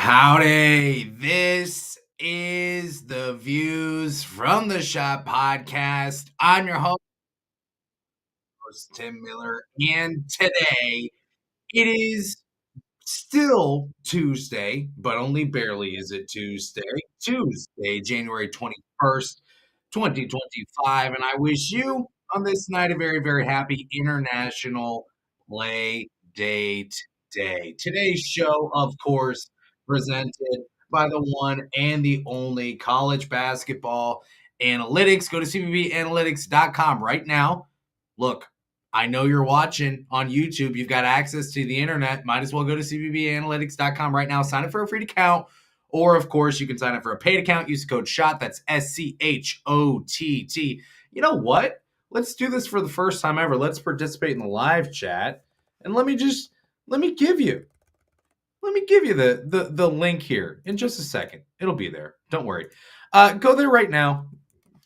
Howdy. This is the Views from the Shop podcast. I'm your host, Tim Miller, and today it is still Tuesday, but only barely is it Tuesday. Tuesday, January 21st, 2025. And I wish you on this night a very, very happy International Play Date Day. Today's show, of course, presented by the one and the only college basketball analytics. Go to cbbanalytics.com right now. Look, I know you're watching on YouTube. You've got access to the internet. Might as well go to cbbanalytics.com right now. Sign up for a free account. Or, of course, you can sign up for a paid account. Use the code SHOTT. That's SCHOTT. You know what? Let's do this for the first time ever. Let's participate in the live chat. And let me give you the link here in just a second. It'll be there. Don't worry. Go there right now.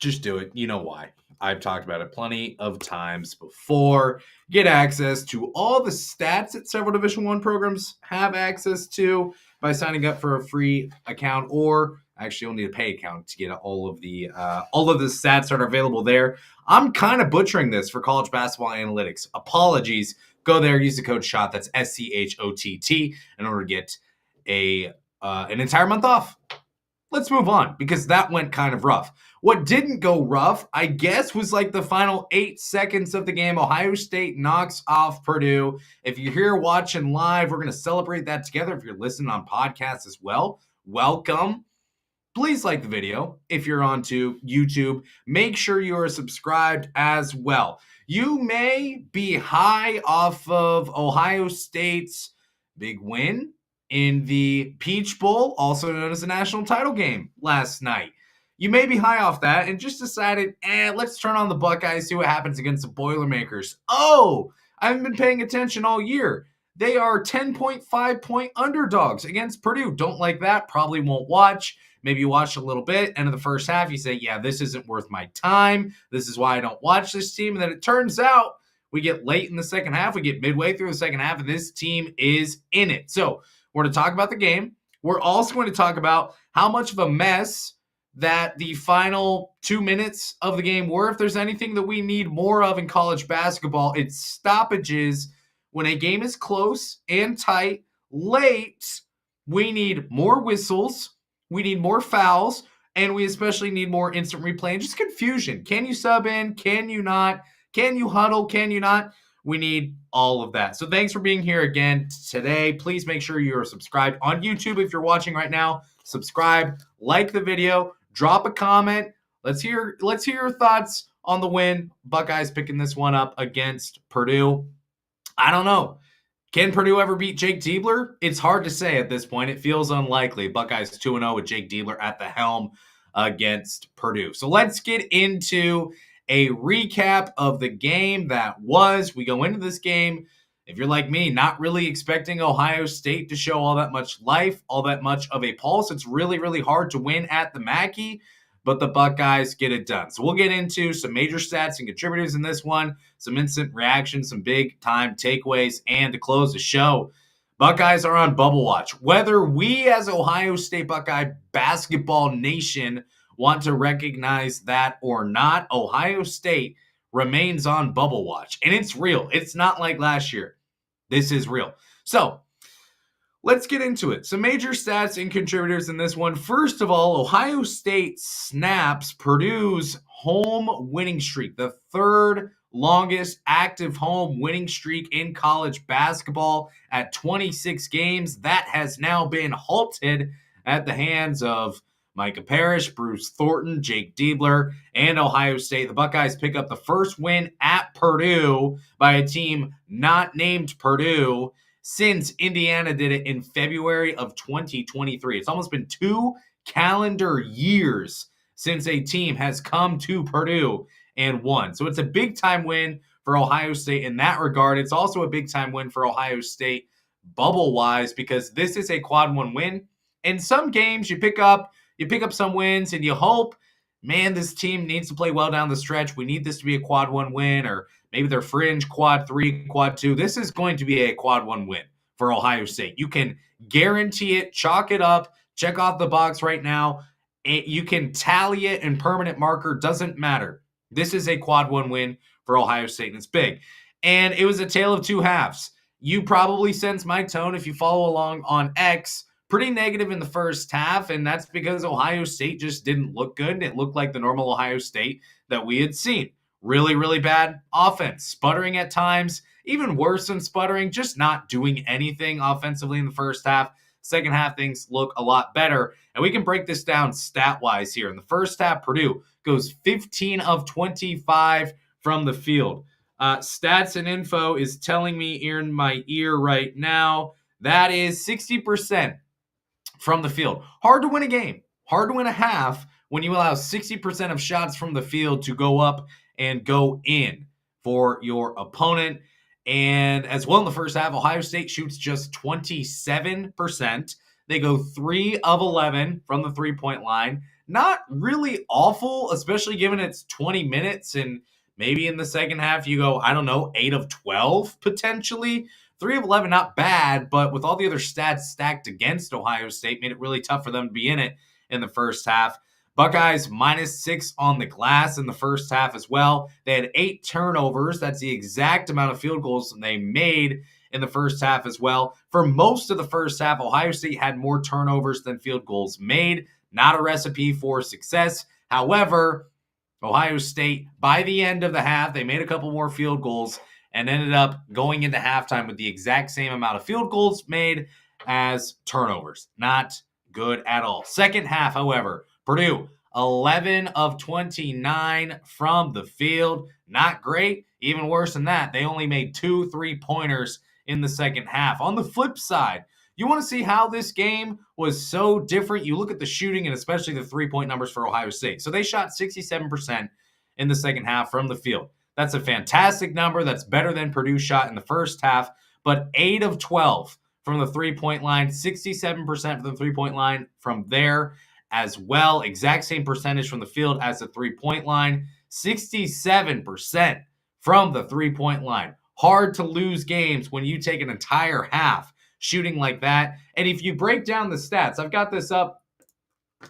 Just do it. You know why. I've talked about it plenty of times before. Get access to all the stats that several Division I programs have access to by signing up for a free account, or actually you'll need a pay account to get all of the stats that are available there. I'm kind of butchering this for college basketball analytics. Apologies. Go there, use the code SHOTT. That's SCHOTT in order to get an entire month off. Let's move on because that went kind of rough. What didn't go rough, I guess, was like the final 8 seconds of the game. Ohio State knocks off Purdue. If you're here watching live, we're going to celebrate that together. If you're listening on podcasts as well, welcome. Please like the video. If you're onto YouTube, make sure you are subscribed as well. You may be high off of Ohio State's big win in the Peach Bowl, also known as the national title game last night. You may be high off that and just decided, let's turn on the Buckeyes, see what happens against the Boilermakers. Oh, I haven't been paying attention all year. They are 10.5 point underdogs against Purdue. Don't like that. Probably won't watch. Maybe you watch a little bit. End of the first half, you say, yeah, this isn't worth my time. This is why I don't watch this team. And then it turns out we get late in the second half. We get midway through the second half, and this team is in it. So we're going to talk about the game. We're also going to talk about how much of a mess that the final 2 minutes of the game were. If there's anything that we need more of in college basketball, it's stoppages. When a game is close and tight, late, we need more whistles, we need more fouls, and we especially need more instant replay and just confusion. Can you sub in? Can you not? Can you huddle? Can you not? We need all of that. So thanks for being here again today. Please make sure you are subscribed on YouTube if you're watching right now. Subscribe, like the video, drop a comment. Let's hear your thoughts on the win. Buckeyes picking this one up against Purdue. I don't know. Can Purdue ever beat Jake Diebler? It's hard to say at this point. It feels unlikely. Buckeyes 2-0 with Jake Diebler at the helm against Purdue. So let's get into a recap of the game that was. We go into this game, if you're like me, not really expecting Ohio State to show all that much life, all that much of a pulse. It's really, really hard to win at the Mackey, but the Buckeyes get it done. So we'll get into some major stats and contributors in this one, some instant reactions, some big-time takeaways, and to close the show, Buckeyes are on bubble watch. Whether we as Ohio State Buckeye basketball nation want to recognize that or not, Ohio State remains on bubble watch. And it's real. It's not like last year. This is real. So let's get into it. Some major stats and contributors in this one. First of all, Ohio State snaps Purdue's home winning streak, the third longest active home winning streak in college basketball at 26 games. That has now been halted at the hands of Micah Parrish, Bruce Thornton, Jake Diebler, and Ohio State. The Buckeyes pick up the first win at Purdue by a team not named Purdue since Indiana did it in February of 2023. It's almost been 2 calendar years since a team has come to Purdue and won. So it's a big-time win for Ohio State in that regard. It's also a big-time win for Ohio State bubble-wise because this is a quad one win. In some games, you pick up some wins and you hope, man, this team needs to play well down the stretch. We need this to be a quad one win, or maybe they're fringe quad 3, quad 2. This is going to be a quad one win for Ohio State. You can guarantee it, chalk it up, check off the box right now. You can tally it in permanent marker, doesn't matter. This is a quad one win for Ohio State, and it's big. And it was a tale of two halves. You probably sense my tone if you follow along on X. Pretty negative in the first half, and that's because Ohio State just didn't look good. It looked like the normal Ohio State that we had seen. Really, really bad offense, sputtering at times, even worse than sputtering, just not doing anything offensively in the first half. Second half, things look a lot better, and we can break this down stat-wise here. In the first half, Purdue goes 15 of 25 from the field. Stats and info is telling me in my ear right now that is 60% from the field. Hard to win a game, hard to win a half when you allow 60% of shots from the field to go up and go in for your opponent. And as well in the first half, Ohio State shoots just 27%. They go 3 of 11 from the three-point line. Not really awful, especially given it's 20 minutes and maybe in the second half you go, 8 of 12 potentially. 3 of 11, not bad, but with all the other stats stacked against Ohio State, made it really tough for them to be in it in the first half. Buckeyes -6 on the glass in the first half as well. They had 8 turnovers. That's the exact amount of field goals they made in the first half as well. For most of the first half, Ohio State had more turnovers than field goals made. Not a recipe for success. However, Ohio State, by the end of the half, they made a couple more field goals and ended up going into halftime with the exact same amount of field goals made as turnovers. Not good at all. Second half, however, Purdue, 11 of 29 from the field. Not great. Even worse than that, they only made 2 3-pointers in the second half. On the flip side, you want to see how this game was so different. You look at the shooting and especially the three-point numbers for Ohio State. So they shot 67% in the second half from the field. That's a fantastic number. That's better than Purdue shot in the first half, but 8 of 12 from the three-point line, 67% from the three-point line from there as well. Exact same percentage from the field as the three-point line, 67% from the three-point line. Hard to lose games when you take an entire half shooting like that. And if you break down the stats, I've got this up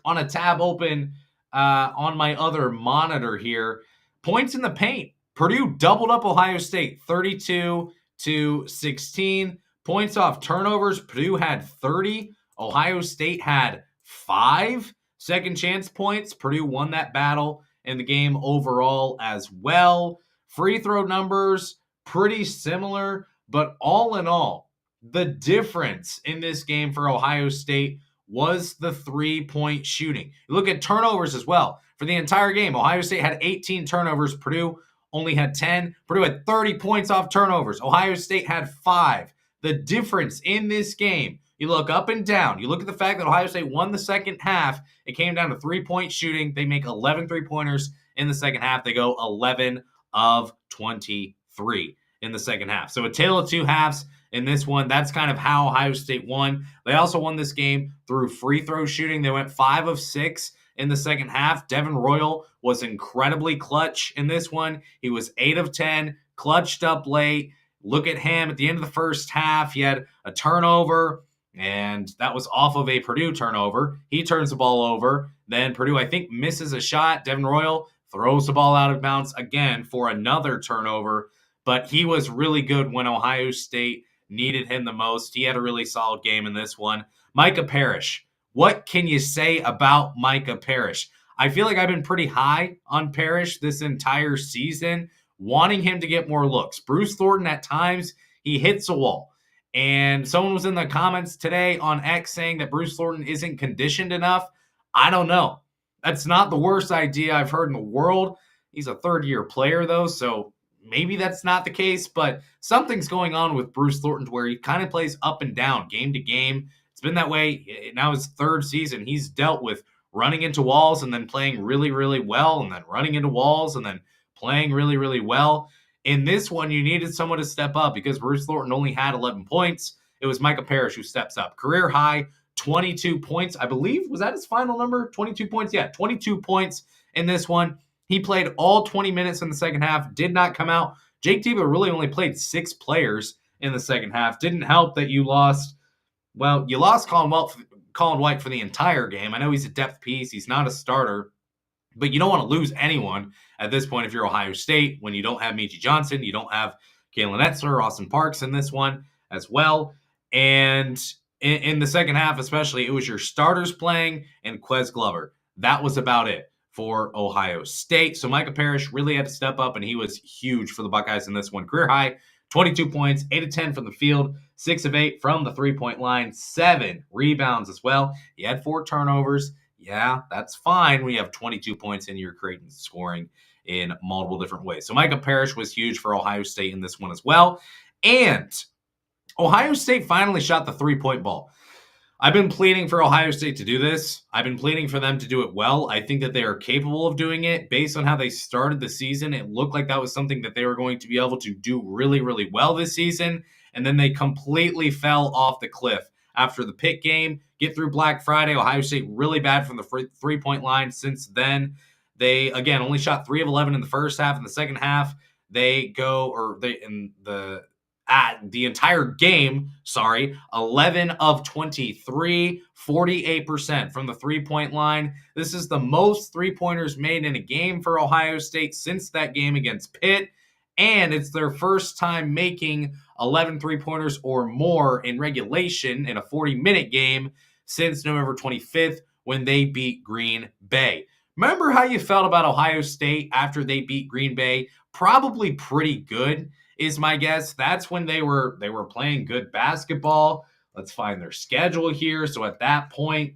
on a tab open on my other monitor here. Points in the paint. Purdue doubled up Ohio State 32-16. Points off turnovers. Purdue had 30. Ohio State had 5 second chance points. Purdue won that battle in the game overall as well. Free throw numbers, pretty similar, but all in all, the difference in this game for Ohio State was the three-point shooting. You look at turnovers as well. For the entire game, Ohio State had 18 turnovers. Purdue only had 10. Purdue had 30 points off turnovers. Ohio State had 5. The difference in this game, you look up and down. You look at the fact that Ohio State won the second half. It came down to three-point shooting. They make 11 three-pointers in the second half. They go 11 of 23 in the second half. So a tale of two halves in this one. That's kind of how Ohio State won. They also won this game through free throw shooting. They went 5 of 6 in the second half. Devin Royal was incredibly clutch in this one. He was 8 of 10, clutched up late. Look at him at the end of the first half. He had a turnover, and that was off of a Purdue turnover. He turns the ball over. Then Purdue, I think, misses a shot. Devin Royal throws the ball out of bounds again for another turnover. But he was really good when Ohio State needed him the most. He had a really solid game in this one. Micah Parrish. What can you say about Micah Parrish? I feel like I've been pretty high on Parrish this entire season, wanting him to get more looks. Bruce Thornton, at times, he hits a wall. And someone was in the comments today on X saying that Bruce Thornton isn't conditioned enough. I don't know. That's not the worst idea I've heard in the world. He's a third-year player, though, so maybe that's not the case. But something's going on with Bruce Thornton to where he kind of plays up and down, game to game. It's been that way. Now his third season. He's dealt with running into walls and then playing really, really well, and then running into walls and then playing really, really well. In this one, you needed someone to step up because Bruce Thornton only had 11 points. It was Micah Parrish who steps up. Career high, 22 points. I believe, was that his final number? 22 points? Yeah, 22 points in this one. He played all 20 minutes in the second half, did not come out. Jake Diva really only played 6 players in the second half. Didn't help that you lost Colin White for the entire game. I know he's a depth piece. He's not a starter, but you don't want to lose anyone at this point if you're Ohio State when you don't have Meechie Johnson, you don't have Kalen Etzler, Austin Parks in this one as well. And in the second half especially, it was your starters playing and Quez Glover. That was about it for Ohio State. So Micah Parrish really had to step up, and he was huge for the Buckeyes in this one. Career high, 22 points, 8 of 10 from the field, 6 of 8 from the three-point line, 7 rebounds as well. He had 4 turnovers. Yeah, that's fine when you have 22 points and you're creating scoring in multiple different ways. So Micah Parrish was huge for Ohio State in this one as well. And Ohio State finally shot the three-point ball. I've been pleading for Ohio State to do this. I've been pleading for them to do it well. I think that they are capable of doing it. Based on how they started the season, it looked like that was something that they were going to be able to do really, really well this season. And then they completely fell off the cliff after the Pitt game. Get through Black Friday. Ohio State really bad from the three-point line since then. They, again, only shot 3 of 11 in the first half. In the second half, the entire game, 11 of 23, 48% from the three-point line. This is the most three-pointers made in a game for Ohio State since that game against Pitt, and it's their first time making 11 three-pointers or more in regulation in a 40-minute game since November 25th when they beat Green Bay. Remember how you felt about Ohio State after they beat Green Bay? Probably pretty good is my guess. That's when they were playing good basketball. Let's find their schedule here. So at that point,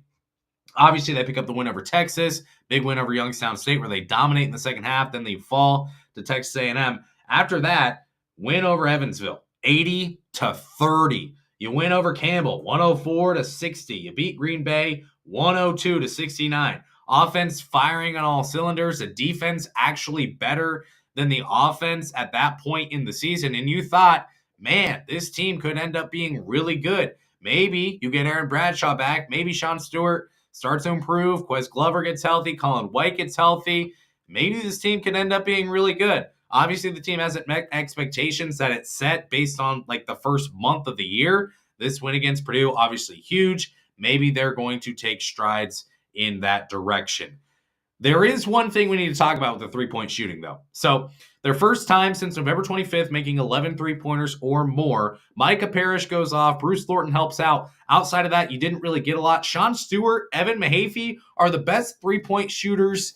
obviously they pick up the win over Texas, big win over Youngstown State where they dominate in the second half. Then they fall to Texas A&M. After that, win over Evansville, 80-30. You win over Campbell, 104-60. You beat Green Bay, 102-69. Offense firing on all cylinders. The defense actually better than the offense at that point in the season. And you thought, man, this team could end up being really good. Maybe you get Aaron Bradshaw back. Maybe Sean Stewart starts to improve. Quez Glover gets healthy. Colin White gets healthy. Maybe this team could end up being really good. Obviously, the team hasn't met expectations that it set based on like the first month of the year. This win against Purdue, obviously huge. Maybe they're going to take strides in that direction. There is one thing we need to talk about with the three-point shooting, though. So their first time since November 25th making 11 three-pointers or more. Micah Parrish goes off. Bruce Thornton helps out. Outside of that, you didn't really get a lot. Sean Stewart, Evan Mahaffey are the best three-point shooters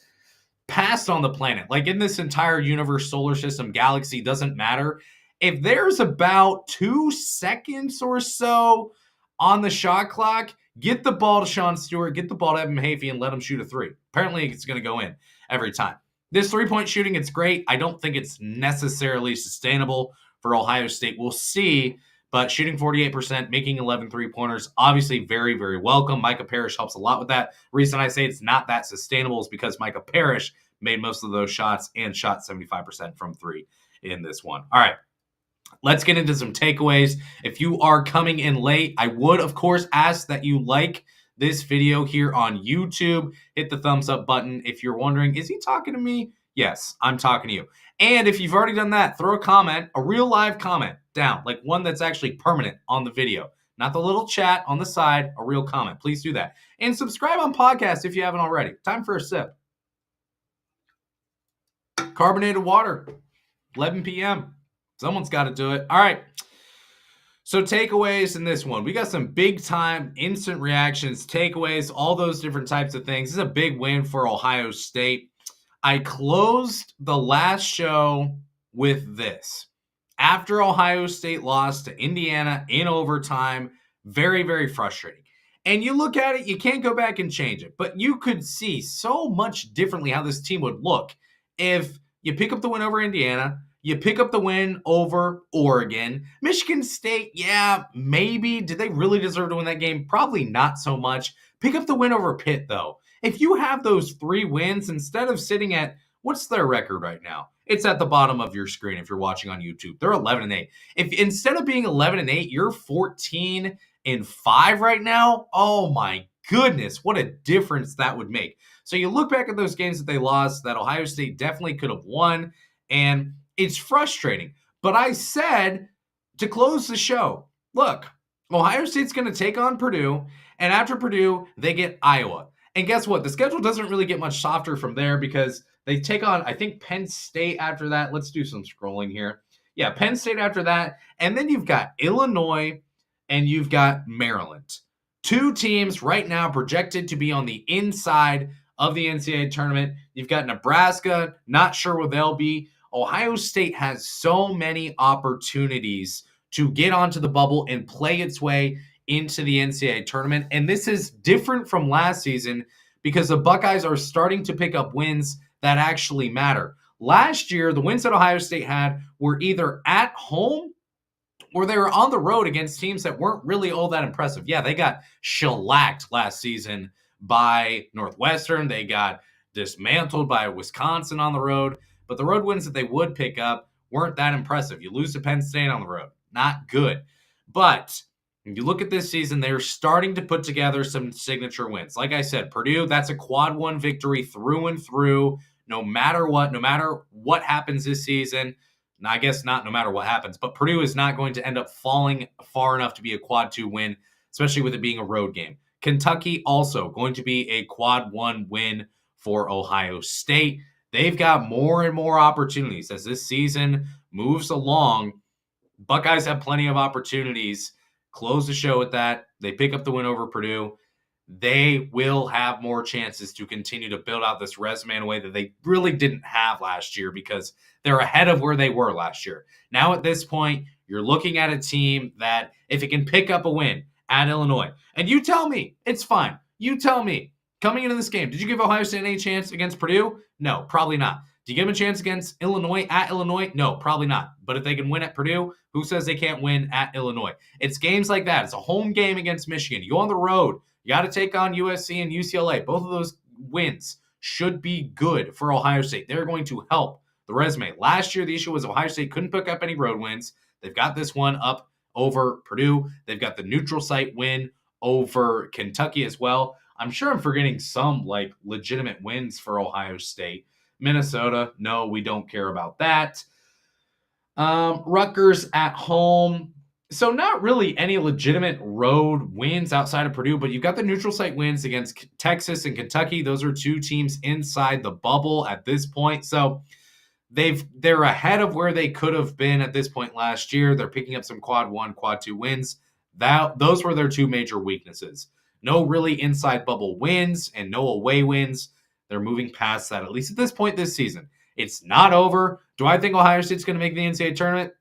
passed on the planet. Like in this entire universe, solar system, galaxy, doesn't matter. If there's about 2 seconds or so on the shot clock, get the ball to Sean Stewart, get the ball to Evan Mahaffey, and let him shoot a three. Apparently, it's going to go in every time. This three-point shooting, it's great. I don't think it's necessarily sustainable for Ohio State. We'll see, but shooting 48%, making 11 three-pointers, obviously very, very welcome. Micah Parrish helps a lot with that. The reason I say it's not that sustainable is because Micah Parrish made most of those shots and shot 75% from three in this one. All right. Let's get into some takeaways. If you are coming in late, I would, of course, ask that you like this video here on YouTube. Hit the thumbs up button. If you're wondering, is he talking to me? Yes, I'm talking to you. And if you've already done that, throw a comment, a real live comment down, like one that's actually permanent on the video. Not the little chat on the side, a real comment. Please do that. And subscribe on podcast if you haven't already. Time for a sip. Carbonated water, 11 p.m. Someone's got to do it. All right. So takeaways in this one. We got some big time instant reactions, takeaways, all those different types of things. This is a big win for Ohio State. I closed the last show with this. After Ohio State lost to Indiana in overtime, very, very frustrating. And you look at it, you can't go back and change it. But you could see so much differently how this team would look if you pick up the win over Indiana, you pick up the win over Oregon. Michigan State, yeah, maybe. Did they really deserve to win that game? Probably not so much. Pick up the win over Pitt, though. If you have those 3 wins, instead of sitting at, what's their record right now? It's at the bottom of your screen if you're watching on YouTube. They're 11-8. If instead of being 11-8, you're 14-5 right now, oh my goodness, what a difference that would make. So you look back at those games that they lost that Ohio State definitely could have won, and it's frustrating. But I said to close the show, look, Ohio State's going to take on Purdue, and after Purdue, they get Iowa. And guess what? The schedule doesn't really get much softer from there because they take on, I think, Penn State after that. Let's do some scrolling here. Yeah, Penn State after that. And then you've got Illinois and you've got Maryland. Two teams right now projected to be on the inside of the NCAA tournament. You've got Nebraska, not sure where they'll be. Ohio State has so many opportunities to get onto the bubble and play its way into the NCAA tournament. And this is different from last season because the Buckeyes are starting to pick up wins that actually matter. Last year, the wins that Ohio State had were either at home or they were on the road against teams that weren't really all that impressive. Yeah, they got shellacked last season by Northwestern. They got dismantled by Wisconsin on the road. But the road wins that they would pick up weren't that impressive. You lose to Penn State on the road. Not good. But if you look at this season, they're starting to put together some signature wins. Like I said, Purdue, that's a quad one victory through and through, no matter what happens this season. And I guess not no matter what happens, but Purdue is not going to end up falling far enough to be a quad two win, especially with it being a road game. Kentucky also going to be a quad one win for Ohio State. They've got more and more opportunities as this season moves along. Buckeyes have plenty of opportunities. Close the show with that. They pick up the win over Purdue. They will have more chances to continue to build out this resume in a way that they really didn't have last year because they're ahead of where they were last year. Now at this point, you're looking at a team that if it can pick up a win at Illinois, and you tell me, it's fine. You tell me, coming into this game, did you give Ohio State any chance against Purdue? No, probably not. Do you give them a chance against Illinois at Illinois? No, probably not. But if they can win at Purdue, who says they can't win at Illinois? It's games like that. It's a home game against Michigan. You go on the road. You got to take on USC and UCLA. Both of those wins should be good for Ohio State. They're going to help the resume. Last year, the issue was Ohio State couldn't pick up any road wins. They've got this one up over Purdue. They've got the neutral site win over Kentucky as well. I'm sure I'm forgetting some like legitimate wins for Ohio State. Minnesota, no, we don't care about that. Rutgers at home. So not really any legitimate road wins outside of Purdue, but you've got the neutral site wins against Texas and Kentucky. Those are two teams inside the bubble at this point. So they're ahead of where they could have been at this point last year. They're picking up some quad one, quad two wins. Those were their two major weaknesses. No really inside bubble wins and no away wins. They're moving past that, at least at this point this season. It's not over. Do I think Ohio State's going to make the NCAA tournament?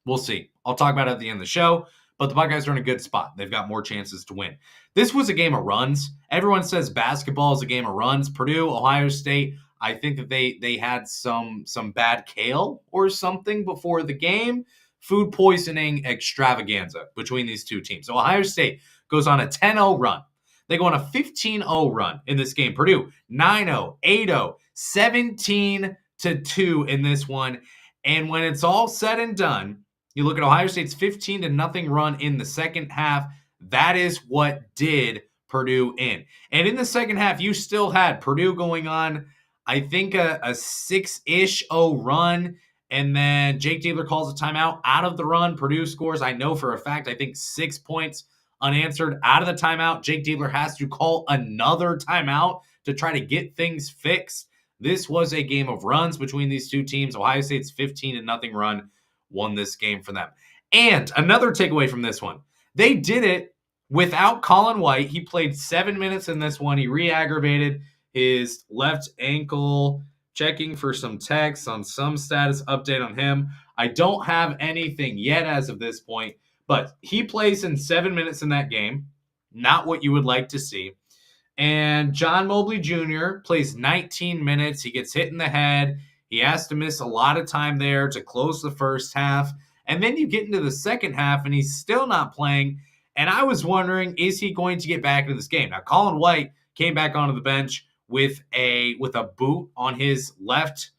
We'll see. I'll talk about it at the end of the show, but the Buckeyes are in a good spot. They've got more chances to win. This was a game of runs. Everyone says basketball is a game of runs. Purdue, Ohio State, I think that they had some bad kale or something before the game. Food poisoning extravaganza between these two teams. So Ohio State goes on a 10-0 run. They go on a 15-0 run in this game. Purdue, 9-0, 8-0, 17-2 in this one. And when it's all said and done, you look at Ohio State's 15-0 run in the second half. That is what did Purdue in. And in the second half, you still had Purdue going on, I think, a 6-ish-0 run. And then Jake Diebler calls a timeout out of the run. Purdue scores, I know for a fact, I think 6 points unanswered out of the timeout. Jake Diebler has to call another timeout to try to get things fixed. This was a game of runs between these two teams. Ohio State's 15-0 run won this game for them. And another takeaway from this one, they did it without Colin White. He played 7 minutes in this one. He re-aggravated his left ankle, checking for some texts on some status update on him. I don't have anything yet as of this point, but he plays in 7 minutes in that game. Not what you would like to see. And John Mobley Jr. plays 19 minutes. He gets hit in the head. He has to miss a lot of time there to close the first half. And then you get into the second half, and he's still not playing. And I was wondering, is he going to get back into this game? Now, Colin White came back onto the bench with a boot on his left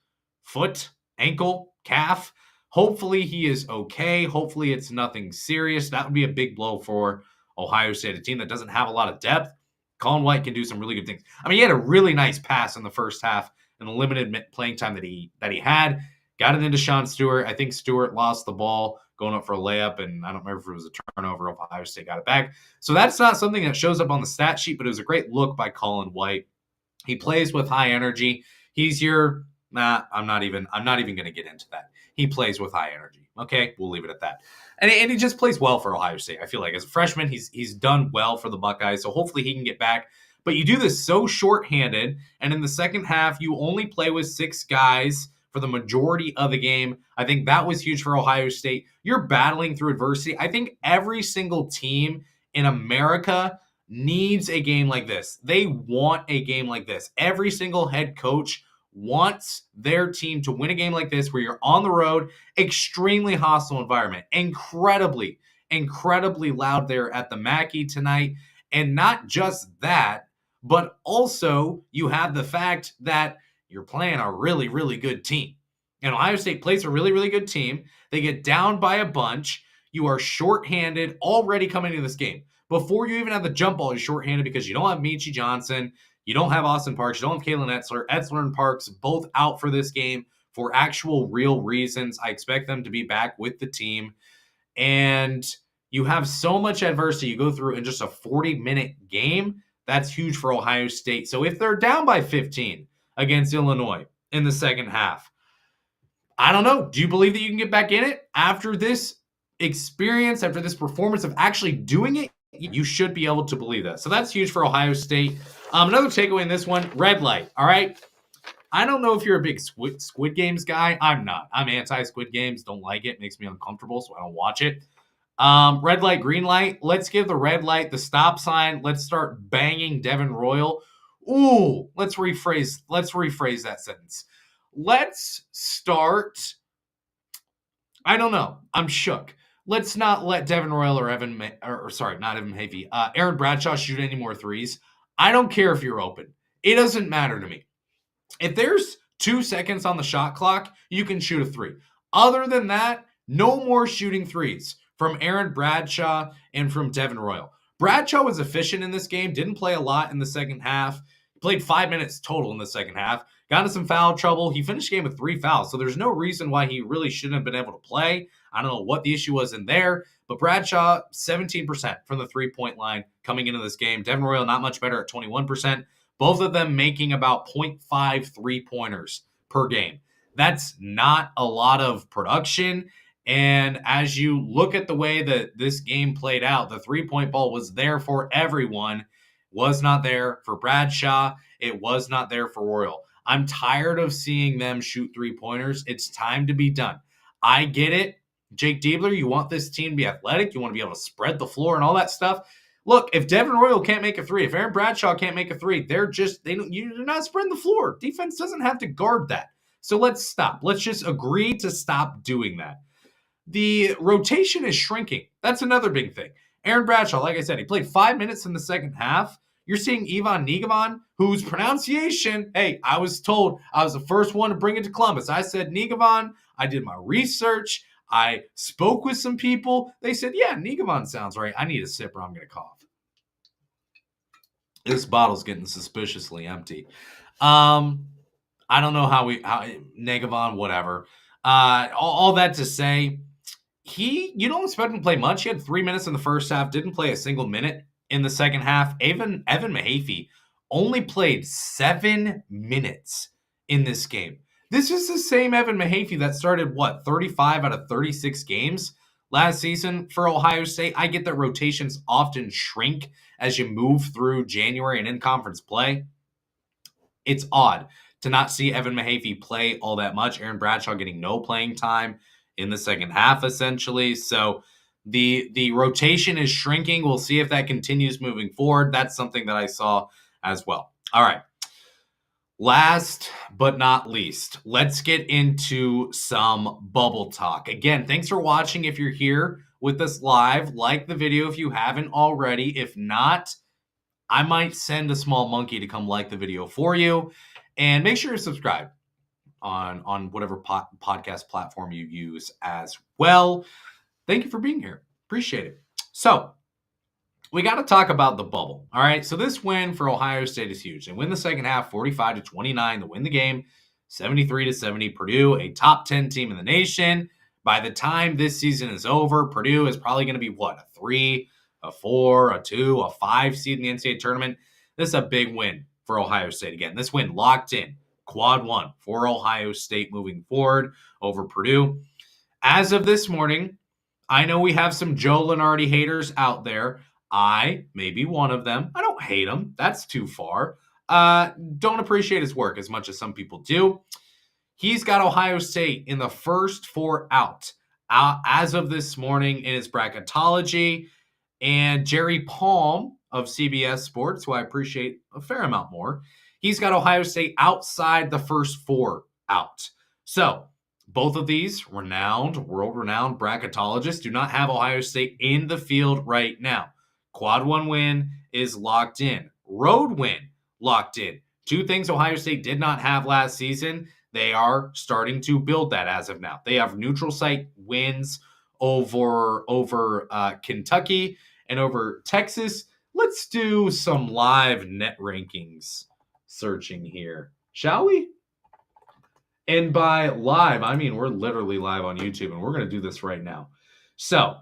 foot, ankle, calf. Hopefully he is okay. Hopefully it's nothing serious. That would be a big blow for Ohio State, a team that doesn't have a lot of depth. Colin White can do some really good things. I mean, he had a really nice pass in the first half in the limited playing time that he had. Got it into Sean Stewart. I think Stewart lost the ball, going up for a layup, and I don't remember if it was a turnover. Ohio State got it back. So that's not something that shows up on the stat sheet, but it was a great look by Colin White. He plays with high energy. He's your I'm not even going to get into that. He plays with high energy. Okay, we'll leave it at that. And he just plays well for Ohio State. I feel like as a freshman, he's done well for the Buckeyes. So hopefully he can get back. But you do this so shorthanded, and in the second half, you only play with 6 guys for the majority of the game. I think that was huge for Ohio State. You're battling through adversity. I think every single team in America needs a game like this. They want a game like this. Every single head coach wants their team to win a game like this where you're on the road, extremely hostile environment, incredibly loud there at the Mackey tonight. And not just that, but also you have the fact that you're playing a really, really good team. And Ohio State plays a really, really good team. They get down by a bunch. You are shorthanded already coming into this game. Before you even have the jump ball, you're shorthanded because you don't have Michi Johnson. You don't have Austin Parks. You don't have Kalen Etzler. Etzler and Parks both out for this game for actual real reasons. I expect them to be back with the team. And you have so much adversity you go through in just a 40-minute game. That's huge for Ohio State. So if they're down by 15 against Illinois in the second half, I don't know. Do you believe that you can get back in it after this experience, after this performance of actually doing it? You should be able to believe that. So that's huge for Ohio State. Another takeaway in this one, red light. All right. I don't know if you're a big Squid Games guy. I'm not. I'm anti-Squid Games. Don't like it. Makes me uncomfortable, so I don't watch it. Red light, green light. Let's give the red light the stop sign. Let's start banging Devin Royal. Ooh, let's rephrase that sentence. Let's start. I don't know. I'm shook. Let's not let Devin Royal or Aaron Bradshaw shoot any more threes. I don't care if you're open. It doesn't matter to me. If there's 2 seconds on the shot clock, you can shoot a 3. Other than that, no more shooting threes from Aaron Bradshaw and from Devin Royal. Bradshaw was efficient in this game, didn't play a lot in the second half. He played 5 minutes total in the second half. Got into some foul trouble. He finished the game with 3 fouls, so there's no reason why he really shouldn't have been able to play. I don't know what the issue was in there, but Bradshaw, 17% from the three-point line coming into this game. Devin Royal, not much better at 21%. Both of them making about 0.5 three-pointers per game. That's not a lot of production. And as you look at the way that this game played out, the three-point ball was there for everyone. Was not there for Bradshaw. It was not there for Royal. I'm tired of seeing them shoot three-pointers. It's time to be done. I get it. Jake Diebler, you want this team to be athletic. You want to be able to spread the floor and all that stuff. Look, if Devin Royal can't make a 3, if Aaron Bradshaw can't make a 3, you're not spreading the floor. Defense doesn't have to guard that. So let's stop. Let's just agree to stop doing that. The rotation is shrinking. That's another big thing. Aaron Bradshaw, like I said, he played 5 minutes in the second half. You're seeing Ivan Nigavan, whose pronunciation, hey, I was told I was the first one to bring it to Columbus. I said Nigavan. I did my research. I spoke with some people. They said, yeah, Nigavan sounds right. I need a sip or I'm going to cough. This bottle's getting suspiciously empty. I don't know how Nigavan, whatever. All that to say, you don't expect him to play much. He had 3 minutes in the first half, didn't play a single minute in the second half. Evan Mahaffey only played 7 minutes in this game. This is the same Evan Mahaffey that started, 35 out of 36 games last season for Ohio State. I get that rotations often shrink as you move through January and in-conference play. It's odd to not see Evan Mahaffey play all that much. Aaron Bradshaw getting no playing time in the second half, essentially. So the rotation is shrinking. We'll see if that continues moving forward. That's something that I saw as well. All right. Last but not least, let's get into some bubble talk. Again, thanks for watching. If you're here with us live, like the video if you haven't already. If not, I might send a small monkey to come like the video for you. And make sure you're subscribed on whatever podcast platform you use as well. Thank you for being here. Appreciate it. So we got to talk about the bubble. All right. So this win for Ohio State is huge. They win the second half 45-29 to win the game, 73-70. Purdue, a top 10 team in the nation, By the time this season is over, Purdue is probably going to be what, a 3, a 4, a 2, a 5 seed in the NCAA tournament. This is a big win for Ohio State. Again, this win locked in, quad 1 for Ohio State moving forward over Purdue. As of this morning, I know we have some Joe Lunardi haters out there. I may be one of them. I don't hate him. That's too far. Don't appreciate his work as much as some people do. He's got Ohio State in the first 4 out as of this morning in his bracketology. And Jerry Palm of CBS Sports, who I appreciate a fair amount more, he's got Ohio State outside the first 4 out. So both of these world-renowned bracketologists do not have Ohio State in the field right now. Quad 1 win is locked in. Road win locked in. 2 things Ohio State did not have last season. They are starting to build that as of now. They have neutral site wins over Kentucky and over Texas. Let's do some live net rankings searching here, shall we? And by live, I mean we're literally live on YouTube, and we're going to do this right now. So,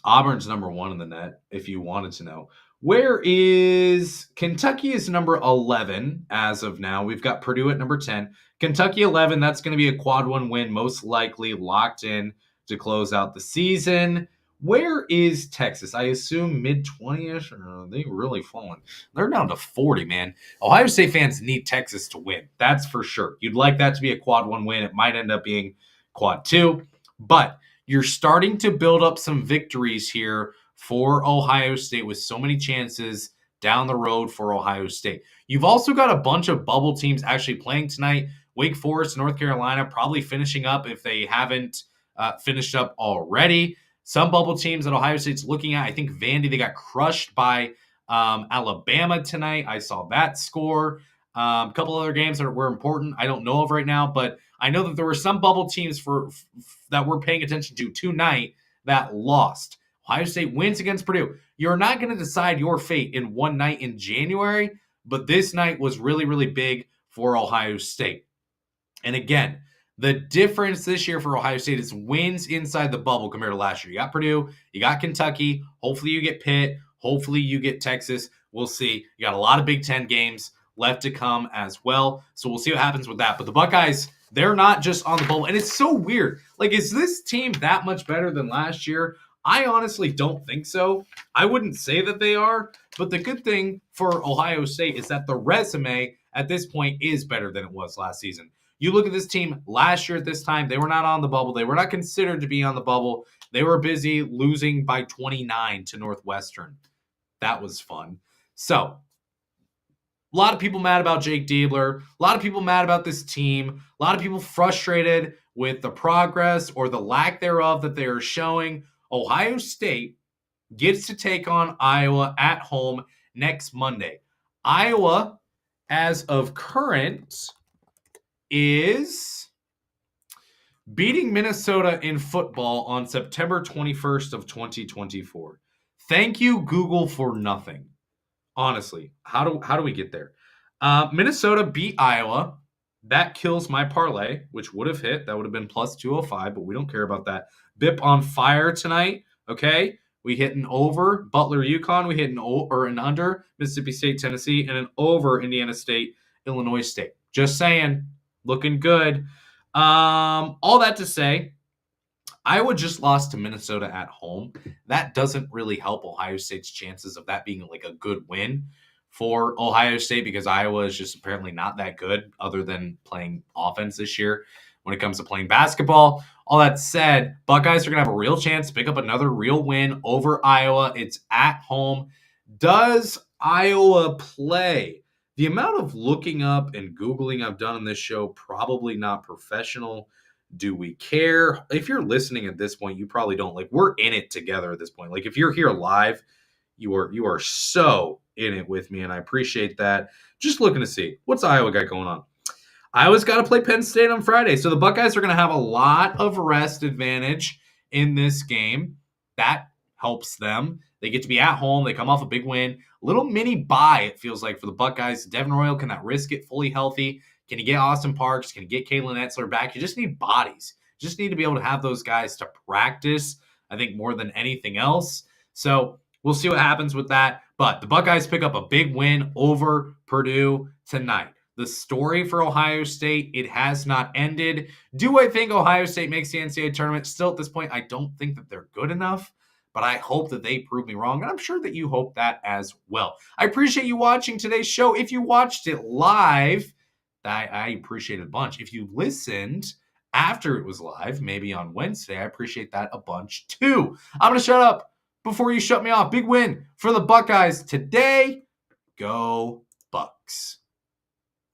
Auburn's number 1 in the net, if you wanted to know. Where is Kentucky is number 11 as of now. We've got Purdue at number 10. Kentucky 11, that's going to be a quad 1 win, most likely locked in to close out the season. Where is Texas? I assume mid-20ish, or are they really falling? They're down to 40, man. Ohio State fans need Texas to win. That's for sure. You'd like that to be a quad 1 win. It might end up being quad 2, but you're starting to build up some victories here for Ohio State with so many chances down the road for Ohio State. You've also got a bunch of bubble teams actually playing tonight. Wake Forest, North Carolina, probably finishing up if they haven't finished up already. Some bubble teams that Ohio State's looking at, I think Vandy, they got crushed by Alabama tonight. I saw that score. A couple other games that were important I don't know of right now, but I know that there were some bubble teams that we're paying attention to tonight that lost. Ohio State wins against Purdue. You're not going to decide your fate in one night in January, but this night was really, really big for Ohio State. And again, the difference this year for Ohio State is wins inside the bubble compared to last year. You got Purdue, you got Kentucky. Hopefully you get Pitt. Hopefully you get Texas. We'll see. You got a lot of Big Ten games left to come as well. So we'll see what happens with that. But the Buckeyes, they're not just on the bubble. And it's so weird. Like, is this team that much better than last year? I honestly don't think so. I wouldn't say that they are. But the good thing for Ohio State is that the resume at this point is better than it was last season. You look at this team last year at this time, they were not on the bubble. They were not considered to be on the bubble. They were busy losing by 29 to Northwestern. That was fun. So, a lot of people mad about Jake Diebler. A lot of people mad about this team. A lot of people frustrated with the progress or the lack thereof that they are showing. Ohio State gets to take on Iowa at home next Monday. Iowa, as of current, is beating Minnesota in football on September 21st of 2024. Thank you, Google, for nothing. Honestly, how do we get there? Minnesota beat Iowa. That kills my parlay, which would have hit. That would have been plus 205, but we don't care about that. BIP on fire tonight. Okay, we hit an over Butler, UConn. We hit an under Mississippi State, Tennessee, and an over Indiana State, Illinois State. Just saying, looking good. All that to say, Iowa just lost to Minnesota at home. That doesn't really help Ohio State's chances of that being like a good win for Ohio State because Iowa is just apparently not that good other than playing offense this year when it comes to playing basketball. All that said, Buckeyes are going to have a real chance to pick up another real win over Iowa. It's at home. Does Iowa play? The amount of looking up and Googling I've done on this show, probably not professional. Do we care? If you're listening at this point, you probably don't. Like, we're in it together at this point. Like, if you're here live, you are so in it with me, and I appreciate that. Just looking to see, what's Iowa got going on? Iowa's got to play Penn State on Friday, so the Buckeyes are going to have a lot of rest advantage in this game. That helps them. They get to be at home. They come off a big win. Little mini bye, it feels like, for the Buckeyes. Devin Royal, can that risk get fully healthy? Can you get Austin Parks? Can you get Kalen Etzler back? You just need bodies. Just need to be able to have those guys to practice, I think, more than anything else. So we'll see what happens with that. But the Buckeyes pick up a big win over Purdue tonight. The story for Ohio State, it has not ended. Do I think Ohio State makes the NCAA tournament? Still at this point, I don't think that they're good enough, but I hope that they prove me wrong, and I'm sure that you hope that as well. I appreciate you watching today's show. If you watched it live, I appreciate it a bunch. If you listened after it was live, maybe on Wednesday, I appreciate that a bunch too. I'm going to shut up before you shut me off. Big win for the Buckeyes today. Go Bucks.